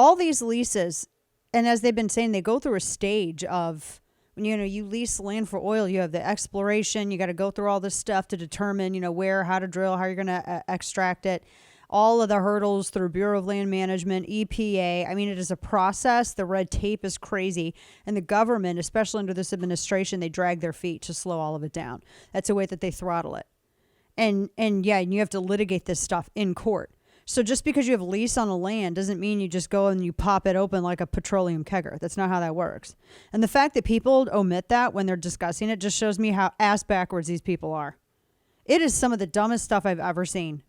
all these leases, and as they've been saying, they go through a stage of, you lease land for oil, you have the exploration, you got to go through all this stuff to determine, where, how to drill, how you're going to extract it, all of the hurdles through Bureau of Land Management, EPA. I mean, it is a process. The red tape is crazy. And the government, especially under this administration, they drag their feet to slow all of it down. That's a way that they throttle it. And you have to litigate this stuff in court. So just because you have lease on a land doesn't mean you just go and you pop it open like a petroleum kegger. That's not how that works. And the fact that people omit that when they're discussing it just shows me how ass backwards these people are. It is some of the dumbest stuff I've ever seen.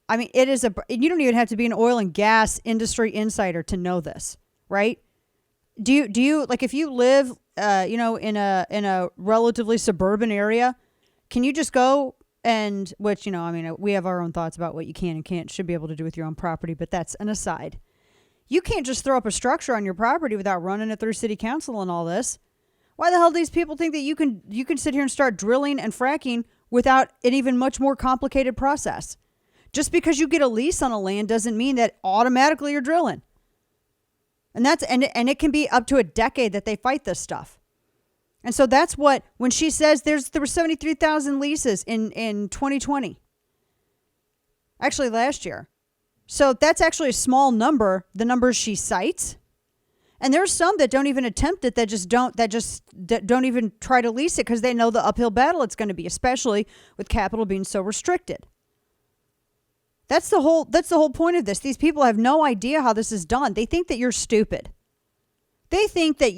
I mean, you don't even have to be an oil and gas industry insider to know this, right? Do you like, if you live, in a relatively suburban area, can you just go and, which, we have our own thoughts about what you can and can't, should be able to do with your own property, but that's an aside. You can't just throw up a structure on your property without running it through city council and all this. Why the hell do these people think that you can sit here and start drilling and fracking without an even much more complicated process? Just because you get a lease on a land doesn't mean that automatically you're drilling. And it can be up to a decade that they fight this stuff. And so that's what, when she says there were 73,000 leases in 2020. Actually last year. So that's actually a small number, the numbers she cites. And there's some that don't even attempt it, that don't even try to lease it because they know the uphill battle it's going to be, especially with capital being so restricted. That's the whole point of this. These people have no idea how this is done. They think that you're stupid. They think that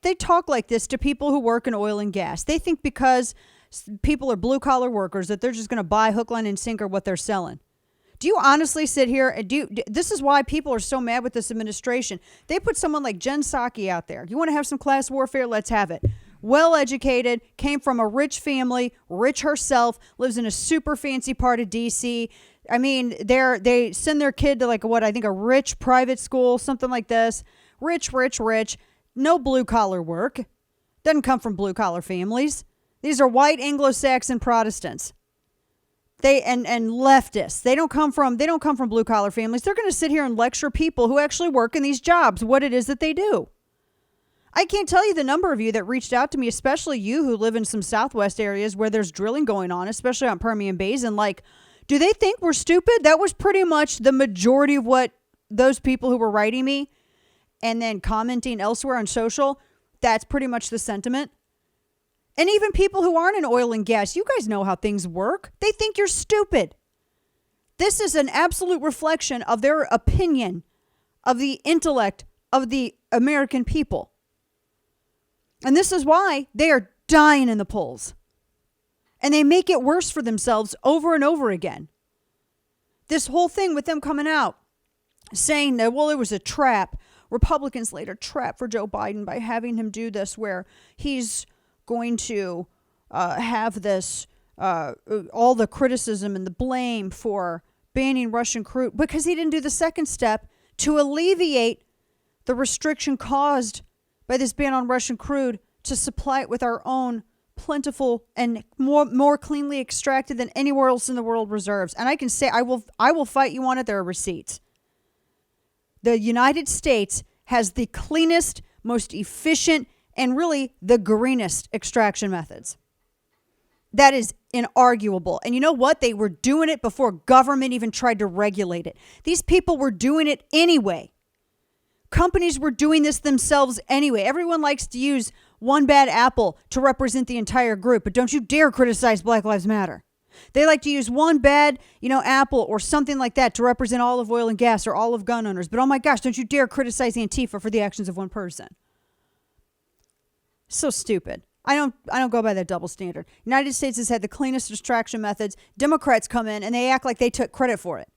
they talk like this to people who work in oil and gas. They think because people are blue collar workers that they're just going to buy hook, line, and sinker what they're selling. Do you honestly sit here and this is why people are so mad with this administration. They put someone like Jen Psaki out there. You want to have some class warfare? Let's have it. Well educated, came from a rich family, rich herself, lives in a super fancy part of DC. I mean, they send their kid to a rich private school, something like this. Rich. No blue collar work. Doesn't come from blue collar families. These are white Anglo-Saxon Protestants. And leftists. They don't come from blue collar families. They're going to sit here and lecture people who actually work in these jobs what it is that they do. I can't tell you the number of you that reached out to me, especially you who live in some Southwest areas where there's drilling going on, especially on Permian Basin. Do they think we're stupid? That was pretty much the majority of what those people who were writing me and then commenting elsewhere on social. That's pretty much the sentiment. And even people who aren't in oil and gas, you guys know how things work. They think you're stupid. This is an absolute reflection of their opinion, of the intellect of the American people. And this is why they are dying in the polls. And they make it worse for themselves over and over again. This whole thing with them coming out saying that, well, it was a trap. Republicans laid a trap for Joe Biden by having him do this, where he's going to have this, all the criticism and the blame for banning Russian crude, because he didn't do the second step to alleviate the restriction caused by this ban on Russian crude to supply it with our own plentiful and more cleanly extracted than anywhere else in the world reserves. And I can say, I will fight you on it. There are receipts. The United States has the cleanest, most efficient, and really the greenest extraction methods. That is inarguable. And you know what? They were doing it before government even tried to regulate it. These people were doing it anyway. Companies were doing this themselves anyway. Everyone likes to use one bad apple to represent the entire group, but don't you dare criticize Black Lives Matter. They like to use one bad, apple or something like that to represent all of oil and gas or all of gun owners. But oh my gosh, don't you dare criticize Antifa for the actions of one person. So stupid. I don't go by that double standard. United States has had the cleanest extraction methods. Democrats come in and they act like they took credit for it.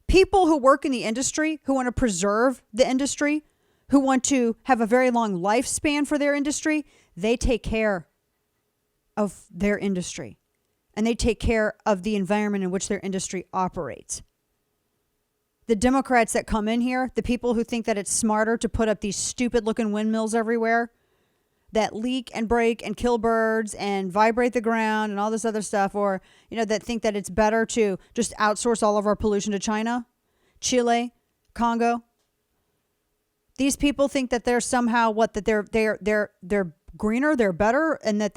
People who work in the industry, who want to preserve the industry, who want to have a very long lifespan for their industry, they take care of their industry. And they take care of the environment in which their industry operates. The Democrats that come in here, the people who think that it's smarter to put up these stupid looking windmills everywhere that leak and break and kill birds and vibrate the ground and all this other stuff, or, that think that it's better to just outsource all of our pollution to China, Chile, Congo? These people think that they're somehow that they're greener, they're better, and that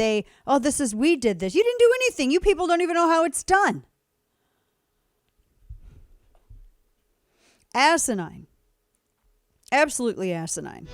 we did this. You didn't do anything. You people don't even know how it's done. Asinine. Absolutely asinine.